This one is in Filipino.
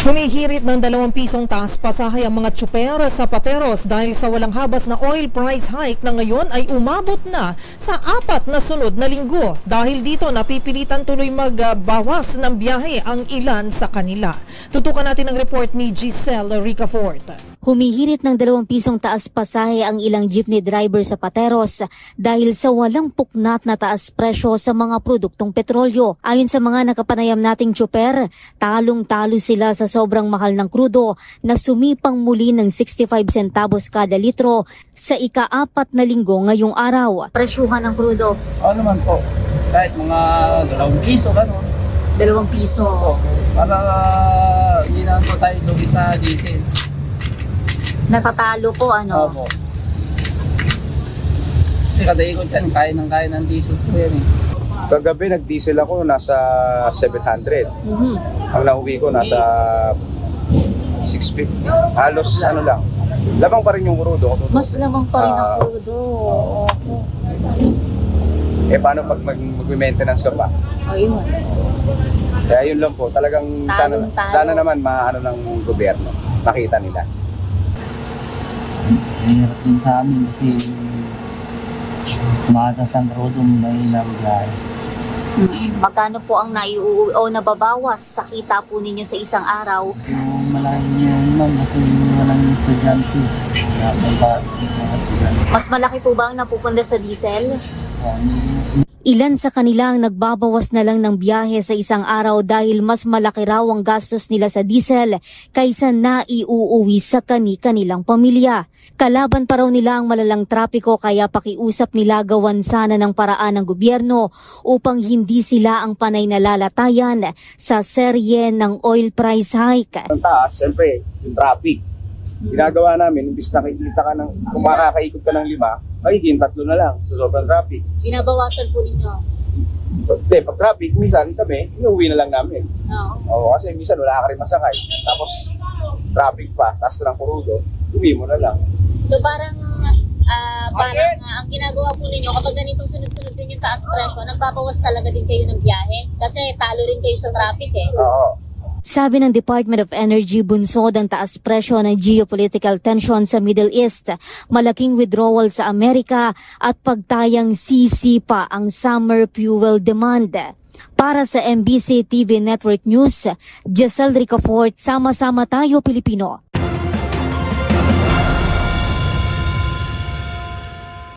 Humihirit ng 2 pisong taas pasahe ang mga tsuper sa Pateros dahil sa walang habas na oil price hike na ngayon ay umabot na sa 4 na sunod na linggo. Dahil dito napipilitan tuloy magbawas ng biyahe ang ilan sa kanila. Tutukan natin ang report ni Giselle Ricafort. Humihirit ng 2 pisong taas pasahe ang ilang jeepney driver sa Pateros dahil sa walang puknat na taas presyo sa mga produktong petrolyo. Ayon sa mga nakapanayam nating tsuper, talong-talo sila sa sobrang mahal ng krudo na sumipang muli ng 65 centavos kada litro sa ika-4 na linggo ngayong araw. Presyuhan ng krudo? Oo naman po. Kahit mga 2 piso, gano'n. 2 piso? Oo. Para hindi naman po tayo lugi sa diesel. Natatalo po, ano? Opo. Kasi kada ikot yan, kaya ng diesel po yan eh. Kagabi nag-diesel ako, nasa 700. Ang nauwi ko, nasa 650. Halos ano lang. Lamang pa rin yung crudo. Mas lamang pa rin ang crudo. Opo. Paano pag mag-maintenance ka pa? O, yun. Kaya yun lang po. Talagang sana naman maano ng gobyerno. Makita nila. Hirap din sa amin kasi tumatas ang crudo, may nabigay. Magkano po ang naiuwi o nababawas sa kita po ninyo sa isang araw? Yung malaki naman kasi walang estudyante. Mas malaki po ba ang napupunta sa diesel? Ilan sa kanila ang nagbabawas na lang ng biyahe sa isang araw dahil mas malaki raw ang gastos nila sa diesel kaysa naiuuwi sa kani-kanilang pamilya. Kalaban pa raw nila ang malalang trapiko kaya pakiusap nila gawan sana ng paraan ng gobyerno upang hindi sila ang panay na lalatayan sa serye ng oil price hike. Ang taas, siyempre, yung traffic. Ginagawa namin, imbis na kikita ka kung makakaikot ka ng 5, magiging 3 na lang sa sobrang traffic. Binabawasan po ninyo? Hindi, pag traffic, minsan kami, inuwi na lang namin. Oo, kasi minsan wala ka rin masakay. Tapos, traffic pa, taas ka ng kurudo, uwi mo na lang. So parang ang ginagawa po ninyo, kapag ganitong sunod-sunod din yung taas presyo, nagbabawas talaga din kayo ng biyahe? Kasi talo rin kayo sa traffic eh. Oo. Sabi ng Department of Energy, bunsod ang taas presyo ng geopolitical tension sa Middle East, malaking withdrawal sa Amerika at pagtayang sisipa ang summer fuel demand. Para sa MBC TV Network News, Giselle Ricafort, Sama-sama Tayo Pilipino.